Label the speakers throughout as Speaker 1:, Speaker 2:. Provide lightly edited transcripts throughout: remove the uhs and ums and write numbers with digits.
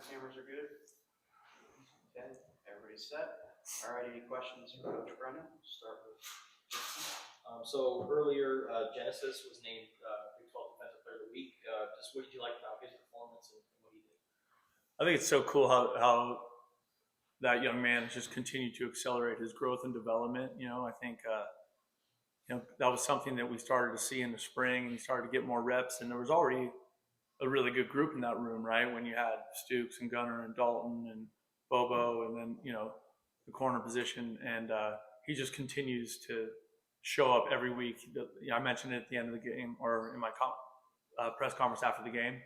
Speaker 1: the cameras are good. Okay, everybody's set. All right, any questions for Coach Brennan? Start with Jason.
Speaker 2: So earlier, Genesis was named Big 12 Defensive Player of the Week. Just what did you like about his performance and what he did?
Speaker 3: I think it's so cool how that young man has just continued to accelerate his growth and development. I think that was something that we started to see in the spring, and he started to get more reps, and there was already a really good group in that room, right? When you had Stooks and Gunner and Dalton and Bobo, and then the corner position, and he just continues to show up every week. I mentioned it at the end of the game or in my press conference after the game,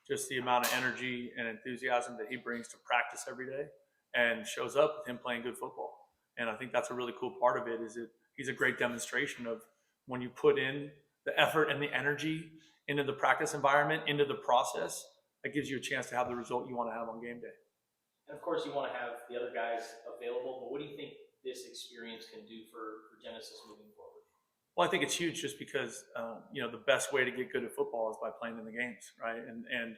Speaker 3: just the amount of energy and enthusiasm that he brings to practice every day, and shows up with him playing good football. And I think that's a really cool part of it, is that he's a great demonstration of when you put in the effort and the energy into the practice environment, into the process, that gives you a chance to have the result you want to have on game day.
Speaker 2: And of course, you want to have the other guys available, but what do you think this experience can do for Genesis moving forward?
Speaker 3: Well, I think it's huge just because, the best way to get good at football is by playing in the games, right? And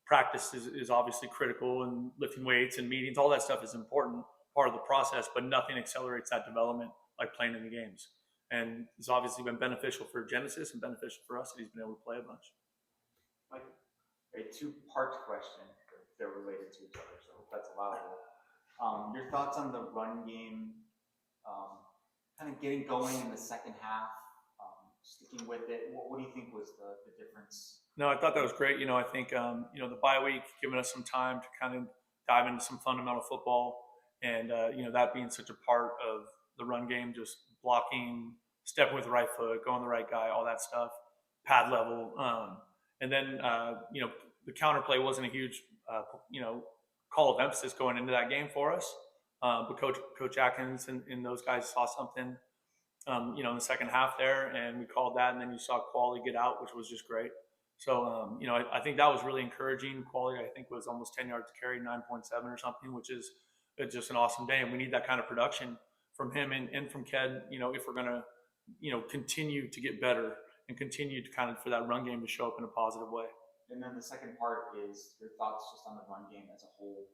Speaker 3: practice is obviously critical, and lifting weights and meetings, all that stuff is important part of the process, but nothing accelerates that development like playing in the games. And it's obviously been beneficial for Genesis and beneficial for us that he's been able to play a bunch.
Speaker 4: Mike, a two-part question. They're related to each other, so I hope that's allowable. Your thoughts on the run game, kind of getting going in the second half, sticking with it. What do you think was the difference?
Speaker 3: No, I thought that was great. I think, the bye week giving us some time to kind of dive into some fundamental football, and, that being such a part of the run game, just blocking, stepping with the right foot, going the right guy, all that stuff, pad level. And then, the counterplay wasn't a huge, call of emphasis going into that game for us. But Coach Atkins and those guys saw something, in the second half there, and we called that. And then you saw Quali get out, which was just great. So, I think that was really encouraging. Quali, I think, was almost 10 yards to carry, 9.7 or something, which is just an awesome day. And we need that kind of production from him and from Ked, if we're going to, continue to get better and continue to kind of for that run game to show up in a positive way.
Speaker 4: And then the second part is your thoughts just on the run game as a whole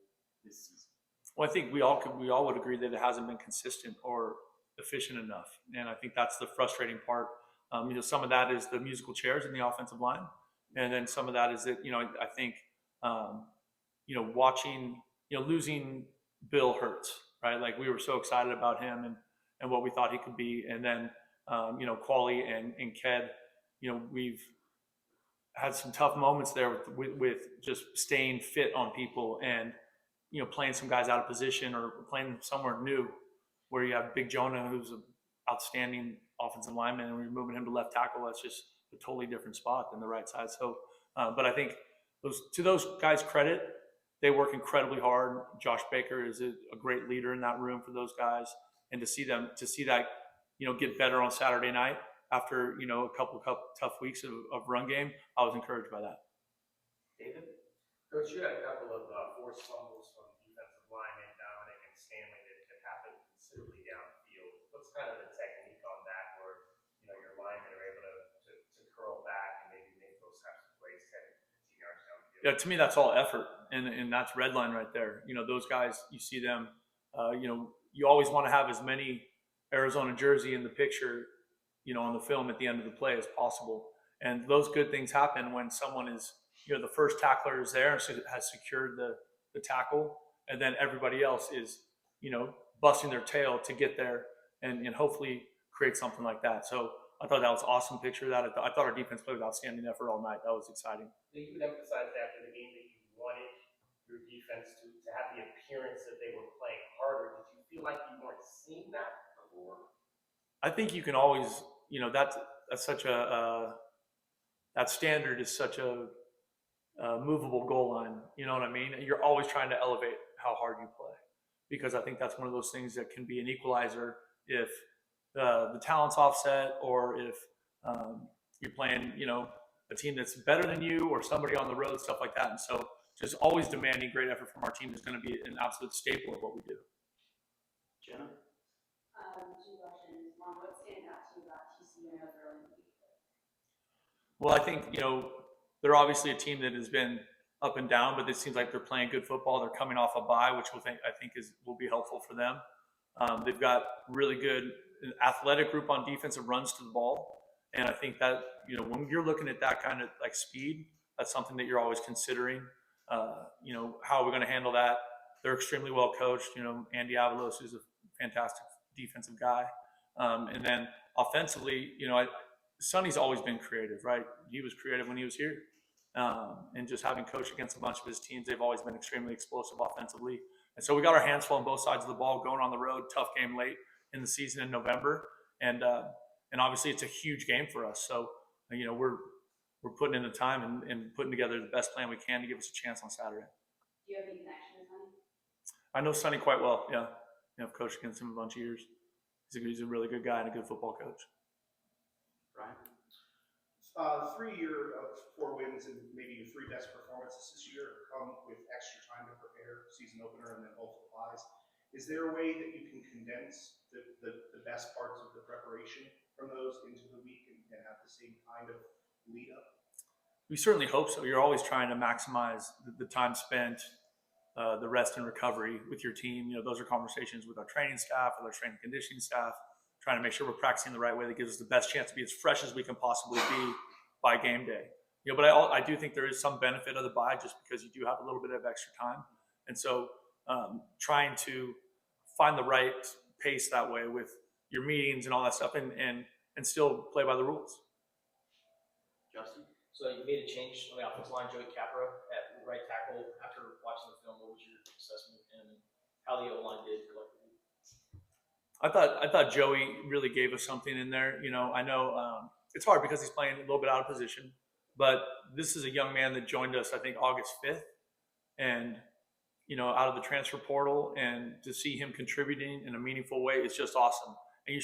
Speaker 4: this season.
Speaker 3: Well, I think we all would agree that it hasn't been consistent or efficient enough, and I think that's the frustrating part. Some of that is the musical chairs in the offensive line, and then some of that is that I think watching losing Bill hurts, right? Like, we were so excited about him and what we thought he could be, and then Quali and Ked, we've had some tough moments there with just staying fit on people and playing some guys out of position or playing somewhere new, where you have Big Jonah, who's an outstanding offensive lineman, and we're moving him to left tackle. That's just a totally different spot than the right side. So, but I think those guys' credit, they work incredibly hard. Josh Baker is a great leader in that room for those guys, and to see that get better on Saturday night after a couple tough weeks of run game, I was encouraged by that.
Speaker 4: David?
Speaker 5: Coach, you had a couple of forced fumbles from defensive linemen, Dominic and Stanley, that could happen considerably downfield. What's kind of the technique on that, where your linemen are able to curl back and maybe make those types of plays 10, 15 yards downfield?
Speaker 3: Yeah, to me, that's all effort, and that's red line right there. Those guys, you see them. You always want to have as many Arizona jersey in the picture, on the film at the end of the play as possible. And those good things happen when someone is, the first tackler is there and has secured the tackle, and then everybody else is, busting their tail to get there and hopefully create something like that. So I thought that was an awesome picture of that. I thought our defense played with outstanding effort all night. That was exciting.
Speaker 5: You would emphasize after the game that you wanted your defense to have the appearance that they were playing harder. Did you feel like you weren't seeing that before?
Speaker 3: I think you can always, that's such that standard is such a movable goal line. You know what I mean? You're always trying to elevate how hard you play, because I think that's one of those things that can be an equalizer if the talent's offset, or if you're playing, a team that's better than you or somebody on the road, stuff like that. And so just always demanding great effort from our team is going to be an absolute staple of what we do.
Speaker 1: Jenna?
Speaker 6: Two questions. One, what stands out to you about TCU early in the week?
Speaker 3: Well, I think, they're obviously a team that has been up and down, but it seems like they're playing good football. They're coming off a bye, which I think will be helpful for them. They've got really good athletic group on defense that runs to the ball. And I think that, when you're looking at that kind of like speed, that's something that you're always considering. How are we going to handle that? They're extremely well coached. Andy Avalos is a fantastic defensive guy. And then offensively, Sonny's always been creative, right? He was creative when he was here. And just having coached against a bunch of his teams, they've always been extremely explosive offensively. And so we got our hands full on both sides of the ball, going on the road, tough game late in the season in November. And obviously it's a huge game for us. So, we're putting in the time and putting together the best plan we can to give us a chance on Saturday.
Speaker 6: Do you have any connection with Sonny?
Speaker 3: I know Sonny quite well. Yeah. I've coached against him a bunch of years. He's a really good guy and a good football coach.
Speaker 1: Brian?
Speaker 7: 3 year of 4 wins and maybe your 3 best performances this year come with extra time to prepare season opener and then multiple buys. Is there a way that you can condense the best parts of the preparation from those into the week and have the same kind of lead up?
Speaker 3: We certainly hope so. You're always trying to maximize the time spent, the rest and recovery with your team. Those are conversations with our training staff, with our strength and conditioning staff, trying to make sure we're practicing the right way that gives us the best chance to be as fresh as we can possibly be by game day. But I do think there is some benefit of the bye just because you do have a little bit of extra time. And so trying to find the right pace that way with your meetings and all that stuff and still play by the rules.
Speaker 1: Justin?
Speaker 2: So you made a change on the offensive line, Joey Capra at right tackle. After watching the film, what was your assessment of him and how the O-line did collectively?
Speaker 3: I thought Joey really gave us something in there. I know it's hard because he's playing a little bit out of position, but this is a young man that joined us, I think, August 5th, and out of the transfer portal, and to see him contributing in a meaningful way is just awesome. And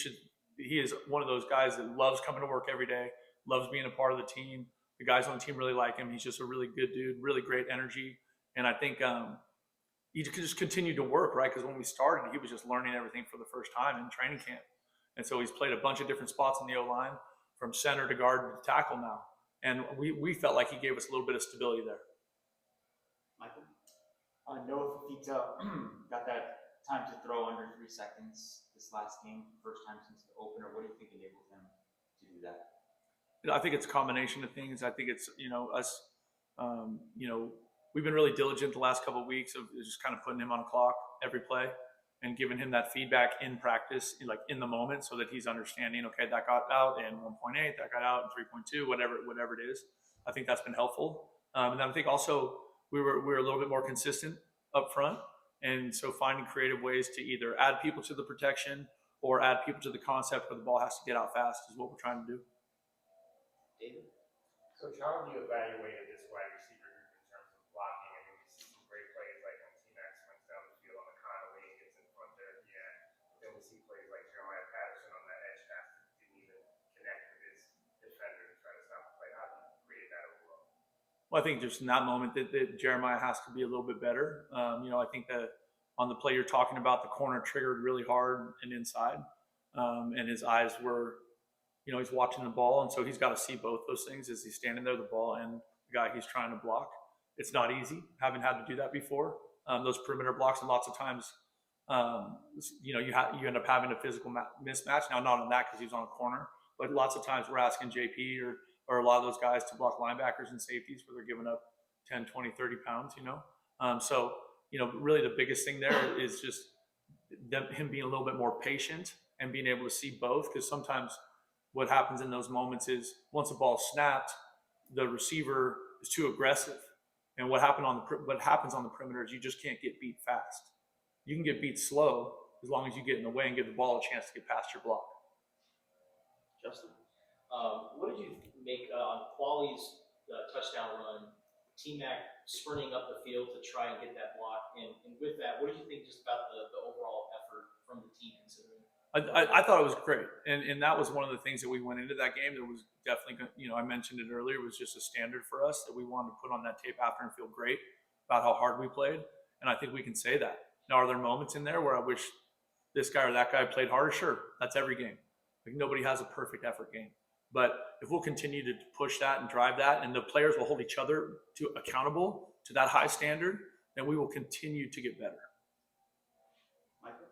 Speaker 3: he is one of those guys that loves coming to work every day, loves being a part of the team. The guys on the team really like him. He's just a really good dude, really great energy. And I think he just continued to work, right? Because when we started, he was just learning everything for the first time in training camp. And so he's played a bunch of different spots in the O-line, from center to guard to tackle now. And we felt like he gave us a little bit of stability there.
Speaker 1: Michael?
Speaker 4: Noah Fafita got that time to throw under 3 seconds this last game, first time since the opener. What do you think enabled him to do that?
Speaker 3: I think it's a combination of things. I think it's, us, we've been really diligent the last couple of weeks of just kind of putting him on a clock every play and giving him that feedback in practice, like in the moment, so that he's understanding, okay, that got out in 1.8, that got out in 3.2, whatever it is. I think that's been helpful. And then I think also we were a little bit more consistent up front. And so finding creative ways to either add people to the protection or add people to the concept where the ball has to get out fast is what we're trying to do.
Speaker 1: David?
Speaker 5: Coach, how have you evaluated this wide receiver group in terms of blocking? I mean, we see some great plays like when T-Max runs down the field on the Conway and gets in front there at the end. Then we see plays like Jeremiah Patterson on that edge pass that didn't even connect with his defender to try to stop the play. How do you create that overall?
Speaker 3: Well, I think just in that moment that Jeremiah has to be a little bit better. I think that on the play you're talking about, the corner triggered really hard and inside, and his eyes were, he's watching the ball, and so he's got to see both those things as he's standing there, the ball and the guy he's trying to block. It's not easy, having had to do that before. Those perimeter blocks, and lots of times, you end up having a physical mismatch. Now, not on that because he was on a corner, but lots of times we're asking JP or a lot of those guys to block linebackers and safeties where they're giving up 10, 20, 30 pounds, So, really the biggest thing there is just him being a little bit more patient and being able to see both, because sometimes what happens in those moments is once the ball snapped, the receiver is too aggressive. And what happens on the perimeter is you just can't get beat fast. You can get beat slow as long as you get in the way and give the ball a chance to get past your block.
Speaker 1: Justin?
Speaker 2: What did you make on Quali's touchdown run, T-Mac sprinting up the field to try and get that block? And with that, what did you think just about the overall effort from the team considering?
Speaker 3: I thought it was great. And that was one of the things that we went into that game that was definitely, I mentioned it earlier, it was just a standard for us that we wanted to put on that tape after and feel great about how hard we played. And I think we can say that. Now, are there moments in there where I wish this guy or that guy played harder? Sure. That's every game. Like, nobody has a perfect effort game. But if we'll continue to push that and drive that, and the players will hold each other accountable to that high standard, then we will continue to get better.
Speaker 1: Michael?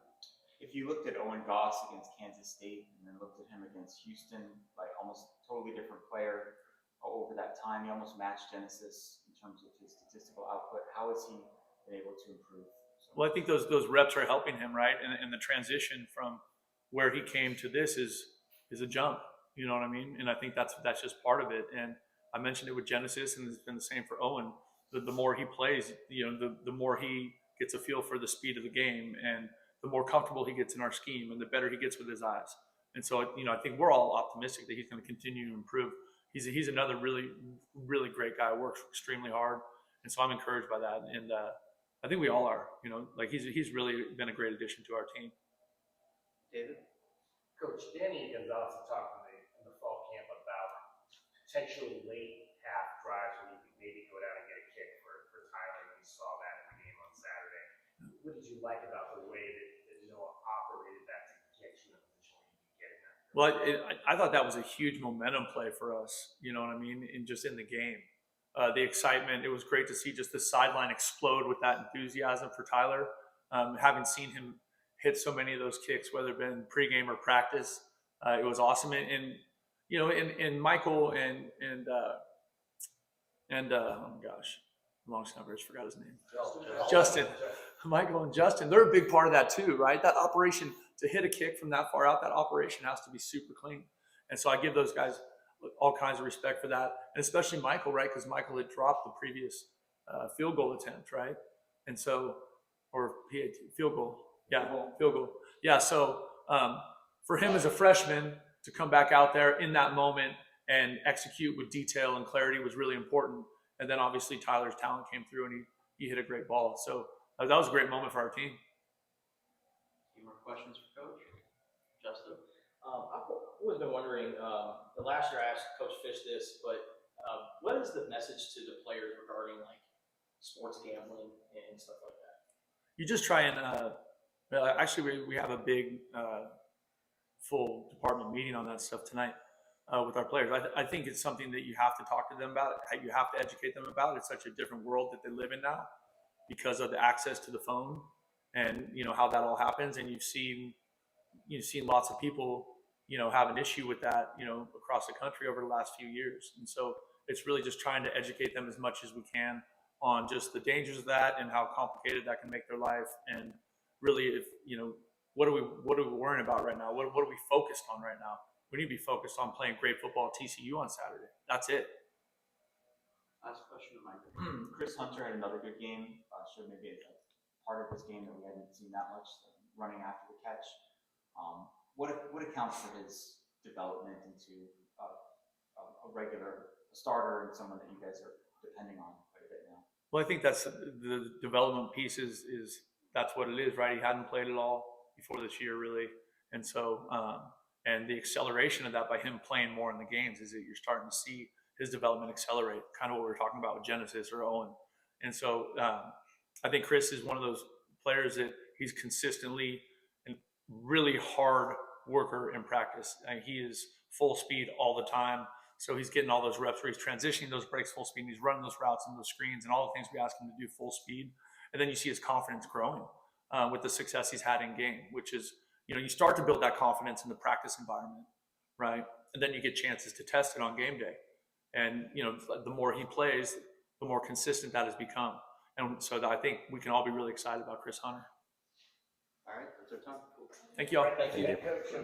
Speaker 4: If you looked at Owen Goss against Kansas State and then looked at him against Houston, like almost totally different player over that time, he almost matched Genesis in terms of his statistical output. How has he been able to improve?
Speaker 3: Well, I think those reps are helping him, right? And the transition from where he came to this is a jump. You know what I mean? And I think that's just part of it. And I mentioned it with Genesis, and it's been the same for Owen. The more he plays, the more he gets a feel for the speed of the game, and the more comfortable he gets in our scheme, and the better he gets with his eyes. And so, I think we're all optimistic that he's going to continue to improve. He's another really, really great guy. Works extremely hard, and so I'm encouraged by that. And I think we all are. Like he's really been a great addition to our team.
Speaker 1: David?
Speaker 5: Coach Danny Gonzalez talked in the fall camp about potentially late half drives where you could maybe go down and get a kick for Tyler, and we saw that in the game on Saturday. What did you like about the way that Noah operated that to get you in a position where you could get in that?
Speaker 3: Well, I thought that was a huge momentum play for us. You know what I mean? And just in the game, the excitement. It was great to see just the sideline explode with that enthusiasm for Tyler. Having seen him hit so many of those kicks, whether it been pregame or practice, it was awesome. And Michael and oh my gosh, long snapper, I just forgot his name. Justin. Michael and Justin, they're a big part of that too, right? That operation, to hit a kick from that far out, that operation has to be super clean. And so I give those guys all kinds of respect for that, and especially Michael, right? Because Michael had dropped the previous field goal attempt, right? And so, or PAT, field goal. Yeah, field goal. Yeah, so for him as a freshman to come back out there in that moment and execute with detail and clarity was really important. And then obviously Tyler's talent came through, and he hit a great ball. So that was a great moment for our team.
Speaker 1: Any more questions for Coach? Justin?
Speaker 2: I've always been wondering, the last year I asked Coach Fish this, but what is the message to the players regarding like sports gambling and stuff like that?
Speaker 3: You just try and actually we have a big full department meeting on that stuff tonight with our players. I think it's something that you have to talk to them about. You have to educate them about. It's such a different world that they live in now because of the access to the phone and how that all happens. And you've seen lots of people have an issue with that across the country over the last few years. And so it's really just trying to educate them as much as we can on just the dangers of that and how complicated that can make their life. And really, if what are we worrying about right now? What are we focused on right now? We need to be focused on playing great football at TCU on Saturday. That's it.
Speaker 1: Last question to Michael.
Speaker 4: Chris Hunter had another good game. Showed maybe a part of his game that we hadn't seen that much, running after the catch. What accounts for his development into a regular starter and someone that you guys are depending on quite a bit now?
Speaker 3: Well, I think that's the development piece is that's what it is, right? He hadn't played at all before this year, really. And so, and the acceleration of that by him playing more in the games is that you're starting to see his development accelerate, kind of what we were talking about with Genesis or Owen. And so I think Chris is one of those players that he's consistently and really hard worker in practice. And he is full speed all the time. So he's getting all those reps where he's transitioning those breaks full speed, and he's running those routes and those screens and all the things we ask him to do full speed. And then you see his confidence growing with the success he's had in game, which is, you start to build that confidence in the practice environment, right? And then you get chances to test it on game day. And, the more he plays, the more consistent that has become. And so I think we can all be really excited about Chris Hunter.
Speaker 1: All right, that's our time.
Speaker 3: Thank you all.
Speaker 2: Thank you.